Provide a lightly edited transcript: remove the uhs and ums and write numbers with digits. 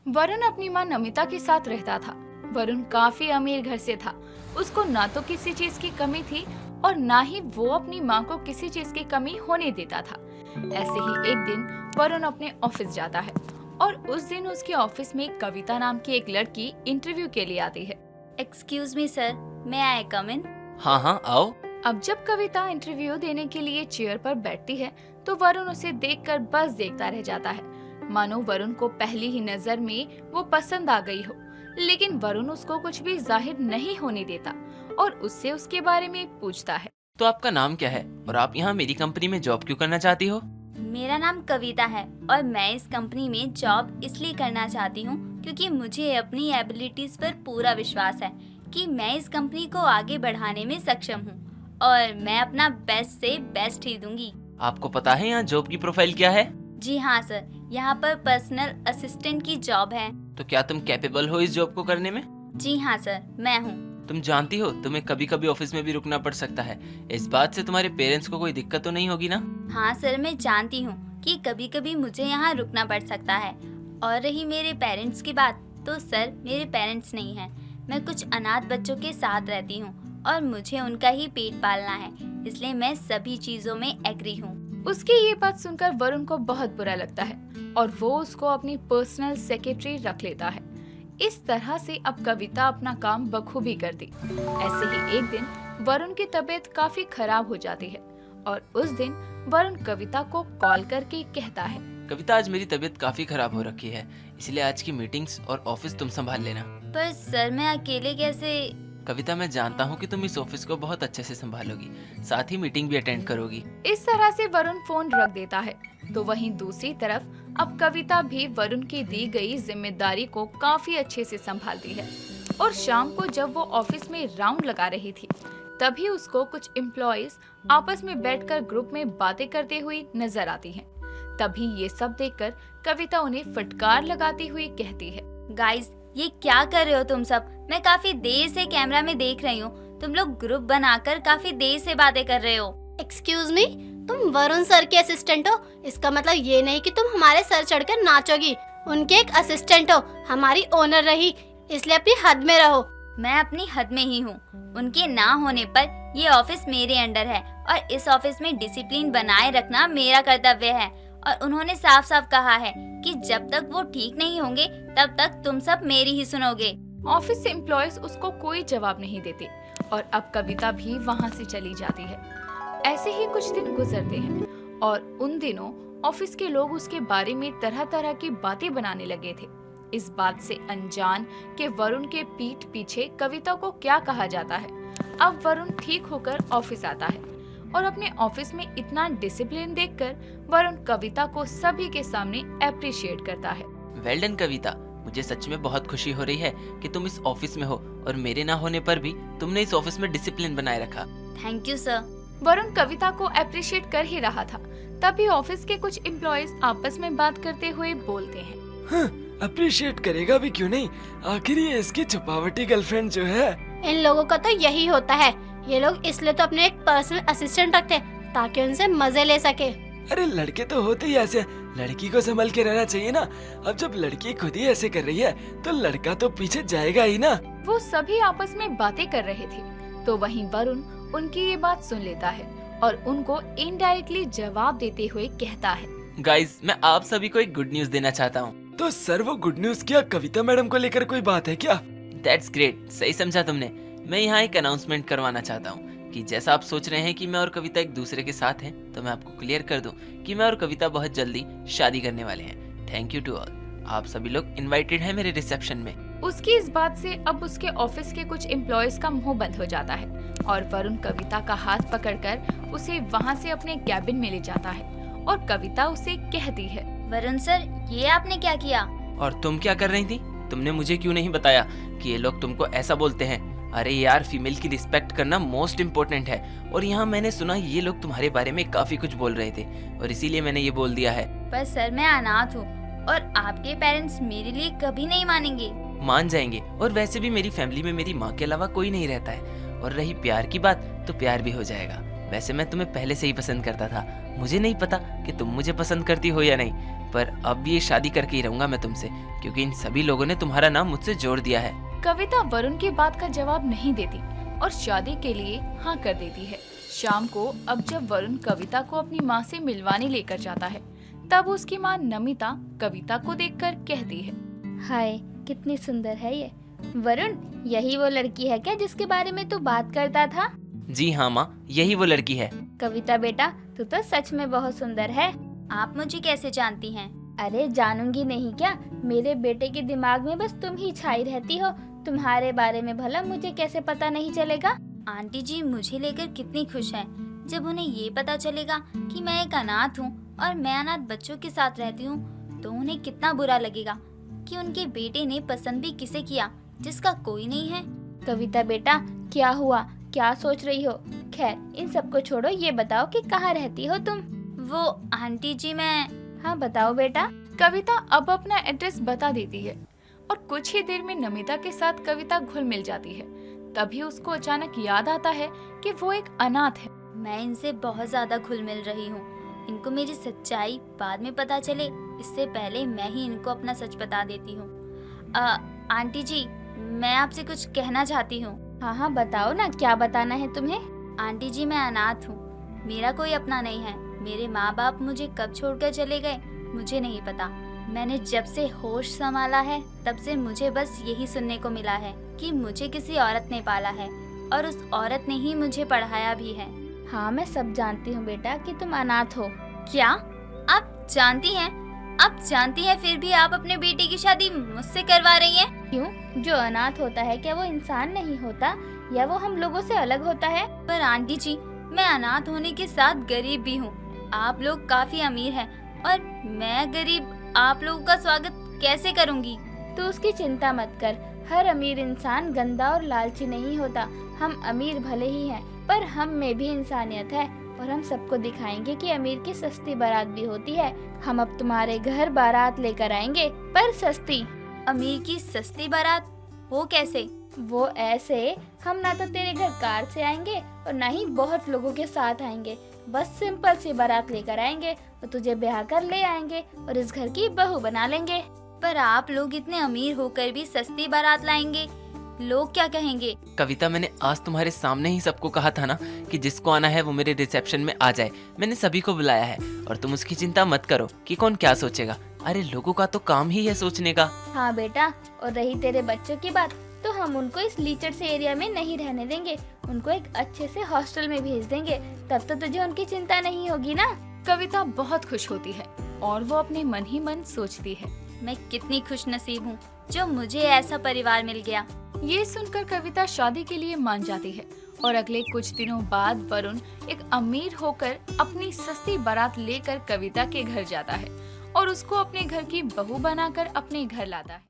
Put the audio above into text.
वरुण अपनी मां नमिता के साथ रहता था। वरुण काफी अमीर घर से था। उसको ना तो किसी चीज की कमी थी और ना ही वो अपनी मां को किसी चीज की कमी होने देता था। ऐसे ही एक दिन वरुण अपने ऑफिस जाता है और उस दिन उसके ऑफिस में कविता नाम की एक लड़की इंटरव्यू के लिए आती है। एक्सक्यूज मी सर, मे आई कम इन? हाँ हाँ आओ। अब जब कविता इंटरव्यू देने के लिए चेयर पर बैठती है तो वरुण उसे देखकर बस देखता रह जाता है, मानो वरुण को पहली ही नजर में वो पसंद आ गई हो। लेकिन वरुण उसको कुछ भी जाहिर नहीं होने देता और उससे उसके बारे में पूछता है। तो आपका नाम क्या है और आप यहाँ मेरी कंपनी में जॉब क्यों करना चाहती हो? मेरा नाम कविता है और मैं इस कंपनी में जॉब इसलिए करना चाहती हूँ क्योंकि मुझे अपनी एबिलिटीज पर पूरा विश्वास है कि मैं इस कंपनी को आगे बढ़ाने में सक्षम हूँ और मैं अपना बेस्ट से बेस्ट ही दूंगी। आपको पता है यहाँ जॉब की प्रोफाइल क्या है? जी हाँ सर, यहाँ पर पर्सनल असिस्टेंट की जॉब है। तो क्या तुम कैपेबल हो इस जॉब को करने में? जी हाँ सर, मैं हूँ। तुम जानती हो तुम्हें कभी कभी ऑफिस में भी रुकना पड़ सकता है। इस बात से तुम्हारे पेरेंट्स को कोई दिक्कत तो नहीं होगी ना? हाँ सर, मैं जानती हूँ कि कभी कभी मुझे यहाँ रुकना पड़ सकता है। और रही मेरे पेरेंट्स की बात, तो सर मेरे पेरेंट्स नहीं हैं। मैं कुछ अनाथ बच्चों के साथ रहती हूँ और मुझे उनका ही पेट पालना है, इसलिए मैं सभी चीजों में एग्री हूँ। उसकी ये बात सुनकर वरुण को बहुत बुरा लगता है और वो उसको अपनी पर्सनल सेक्रेटरी रख लेता है। इस तरह से अब कविता अपना काम बखूबी करती। ऐसे ही एक दिन वरुण की तबीयत काफी खराब हो जाती है और उस दिन वरुण कविता को कॉल करके कहता है, कविता आज मेरी तबीयत काफी खराब हो रखी है, इसलिए आज की मीटिंग्स और ऑफिस तुम संभाल लेना। पर सर मैं अकेले कैसे? कविता मैं जानता हूँ कि तुम इस ऑफिस को बहुत अच्छे से संभालोगी, साथ ही मीटिंग भी अटेंड करोगी। इस तरह से वरुण फोन रख देता है। तो वहीं दूसरी तरफ अब कविता भी वरुण की दी गई जिम्मेदारी को काफी अच्छे से संभालती है और शाम को जब वो ऑफिस में राउंड लगा रही थी तभी उसको कुछ एम्प्लॉइज आपस में बैठकर ग्रुप में बातें करते हुए नजर आती हैं। तभी ये सब देखकर कविता उन्हें फटकार लगाती हुई कहती है, गाइस ये क्या कर रहे हो तुम सब? मैं काफी देर से कैमरा में देख रही हूँ, तुम लोग ग्रुप बनाकर काफी देर से बातें कर रहे हो। एक्सक्यूज मी, तुम वरुण सर के असिस्टेंट हो, इसका मतलब ये नहीं कि तुम हमारे सर चढ़कर नाचोगी। उनके एक असिस्टेंट हो, हमारी ओनर रही, इसलिए अपनी हद में रहो। मैं अपनी हद में ही हूँ। उनके ना होने पर ये ऑफिस मेरे अंडर है और इस ऑफिस में डिसिप्लिन बनाए रखना मेरा कर्तव्य है। और उन्होंने साफ साफ कहा है कि जब तक वो ठीक नहीं होंगे तब तक तुम सब मेरी ही सुनोगे। ऑफिस से एम्प्लॉयज उसको कोई जवाब नहीं देते और अब कविता भी वहाँ से चली जाती है। ऐसे ही कुछ दिन गुजरते हैं और उन दिनों ऑफिस के लोग उसके बारे में तरह तरह की बातें बनाने लगे थे, इस बात से अनजान कि वरुण के पीठ पीछे कविता को क्या कहा जाता है। अब वरुण ठीक होकर ऑफिस आता है और अपने ऑफिस में इतना डिसिप्लिन देखकर वरुण कविता को सभी के सामने अप्रिशिएट करता है। वेल डन कविता, मुझे सच में बहुत खुशी हो रही है कि तुम इस ऑफिस में हो और मेरे ना होने पर भी तुमने इस ऑफिस में डिसिप्लिन बनाए रखा। Thank you sir. Varun Kavita को अप्रिशिएट कर ही रहा था, तभी ऑफिस के कुछ एम्प्लॉयज आपस में बात करते हुए बोलते हैं, अप्रिशिएट करेगा भी क्यों नहीं, आखिर ये इसकी छुपावटी गर्लफ्रेंड जो है। इन लोगों का तो यही होता है, ये लोग इसलिए तो अपने एक पर्सनल असिस्टेंट रखते हैं ताकि उनसे मजे ले सके। अरे लड़के तो होते ही ऐसे, लड़की को संभल के रहना चाहिए ना। अब जब लड़की खुद ही ऐसे कर रही है तो लड़का तो पीछे जाएगा ही ना। वो सभी आपस में बातें कर रहे थे तो वहीं वरुण उनकी ये बात सुन लेता है और उनको इनडायरेक्टली जवाब देते हुए कहता है, गाइस मैं आप सभी को एक गुड न्यूज देना चाहता हूँ। तो सर वो गुड न्यूज क्या, कविता मैडम को लेकर कोई बात है क्या? दैट्स ग्रेट, सही समझा तुमने। मैं यहाँ एक अनाउंसमेंट करवाना चाहता हूँ कि जैसा आप सोच रहे हैं कि मैं और कविता एक दूसरे के साथ हैं, तो मैं आपको क्लियर कर दूं कि मैं और कविता बहुत जल्दी शादी करने वाले हैं। Thank you to all. आप सभी लोग इनवाइटेड हैं मेरे रिसेप्शन में। उसकी इस बात से अब उसके ऑफिस के कुछ एम्प्लॉयज का मुंह बंद हो जाता है और वरुण कविता का हाथ पकड़कर उसे वहाँ से अपने कैबिन में ले जाता है और कविता उसे कहती है, वरुण सर ये आपने क्या किया? और तुम क्या कर रही थी? तुमने मुझे क्यों नहीं बताया कि ये लोग तुमको ऐसा बोलते हैं? अरे यार, फीमेल की रिस्पेक्ट करना मोस्ट इम्पोर्टेंट है और यहाँ मैंने सुना ये लोग तुम्हारे बारे में काफी कुछ बोल रहे थे और इसीलिए मैंने ये बोल दिया है। पर सर मैं अनाथ हूँ और आपके पेरेंट्स मेरे लिए कभी नहीं मानेंगे। मान जाएंगे, और वैसे भी मेरी फैमिली में मेरी माँ के अलावा कोई नहीं रहता है। और रही प्यार की बात, तो प्यार भी हो जाएगा। वैसे मैं तुम्हें पहले से ही पसंद करता था। मुझे नहीं पता कि तुम मुझे पसंद करती हो या नहीं, पर अब ये शादी करके ही रहूंगा मैं तुमसे, क्योंकि इन सभी लोगों ने तुम्हारा नाम मुझसे जोड़ दिया है। कविता वरुण की बात का जवाब नहीं देती और शादी के लिए हाँ कर देती है। शाम को अब जब वरुण कविता को अपनी माँ से मिलवाने लेकर जाता है, तब उसकी माँ नमिता कविता को देखकर कहती है, हाय कितनी सुंदर है ये। वरुण, यही वो लड़की है क्या जिसके बारे में तू बात करता था? जी हाँ माँ, यही वो लड़की है। कविता बेटा, तू तो सच में बहुत सुंदर है। आप मुझे कैसे जानती हैं? अरे जानूंगी नहीं क्या, मेरे बेटे के दिमाग में बस तुम ही छाई रहती हो। तुम्हारे बारे में भला मुझे कैसे पता नहीं चलेगा? आंटी जी मुझे लेकर कितनी खुश हैं। जब उन्हें ये पता चलेगा कि मैं एक अनाथ हूँ और मैं अनाथ बच्चों के साथ रहती हूँ, तो उन्हें कितना बुरा लगेगा कि उनके बेटे ने पसंद भी किसे किया जिसका कोई नहीं है। कविता बेटा, क्या हुआ, क्या सोच रही हो? खैर इन सबको छोड़ो, ये बताओ कि कहाँ रहती हो तुम? वो आंटी जी मैं। हाँ बताओ बेटा। कविता अब अपना एड्रेस बता देती है और कुछ ही देर में नमिता के साथ कविता घुल मिल जाती है। तभी उसको अचानक याद आता है कि वो एक अनाथ है। मैं इनसे बहुत ज्यादा घुल मिल रही हूँ। इनको मेरी सच्चाई बाद में पता चले, इससे पहले मैं ही इनको अपना सच बता देती हूँ। आंटी जी, मैं आपसे कुछ कहना चाहती हूँ। हाँ हाँ बताओ ना, क्या बताना है तुम्हें? आंटी जी मैं अनाथ हूँ, मेरा कोई अपना नहीं है। मेरे माँ बाप मुझे कब छोड़कर चले गए मुझे नहीं पता। मैंने जब से होश संभाला है तब से मुझे बस यही सुनने को मिला है कि मुझे किसी औरत ने पाला है और उस औरत ने ही मुझे पढ़ाया भी है। हाँ मैं सब जानती हूँ बेटा कि तुम अनाथ हो। क्या आप जानती हैं? आप जानती हैं फिर भी आप अपने बेटे की शादी मुझसे करवा रही हैं? क्यों? जो अनाथ होता है क्या वो इंसान नहीं होता, या वो हम लोगों से अलग होता है? पर आंटी जी, मैं अनाथ होने के साथ गरीब भी हूँ। आप लोग काफी अमीर हैं और मैं गरीब, आप लोगों का स्वागत कैसे करूँगी? तो उसकी चिंता मत कर, हर अमीर इंसान गंदा और लालची नहीं होता। हम अमीर भले ही हैं, पर हम में भी इंसानियत है और हम सबको दिखाएंगे कि अमीर की सस्ती बारात भी होती है। हम अब तुम्हारे घर बारात लेकर आएंगे, पर सस्ती। अमीर की सस्ती बारात? वो कैसे? वो ऐसे, हम ना तो तेरे घर कार से आएंगे और ना ही बहुत लोगों के साथ आएंगे। बस सिंपल सी बारात लेकर आएंगे और तुझे ब्याह कर ले आएंगे और इस घर की बहू बना लेंगे। पर आप लोग इतने अमीर होकर भी सस्ती बारात लाएंगे, लोग क्या कहेंगे? कविता, मैंने आज तुम्हारे सामने ही सबको कहा था ना कि जिसको आना है वो मेरे रिसेप्शन में आ जाए। मैंने सभी को बुलाया है और तुम उसकी चिंता मत करो कि कौन क्या सोचेगा। अरे लोगों का तो काम ही है सोचने का। हाँ बेटा, और रही तेरे बच्चों की बात, तो हम उनको इस लीचड़ से एरिया में नहीं रहने देंगे। उनको एक अच्छे से हॉस्टल में भेज देंगे, तब तो तुझे उनकी चिंता नहीं होगी ना। कविता बहुत खुश होती है और वो अपने मन ही मन सोचती है, मैं कितनी खुश नसीब हूँ जो मुझे ऐसा परिवार मिल गया। ये सुनकर कविता शादी के लिए मान जाती है और अगले कुछ दिनों बाद वरुण एक अमीर होकर अपनी सस्ती बारात लेकर कविता के घर जाता है और उसको अपने घर की बहू बनाकर अपने घर लाता है।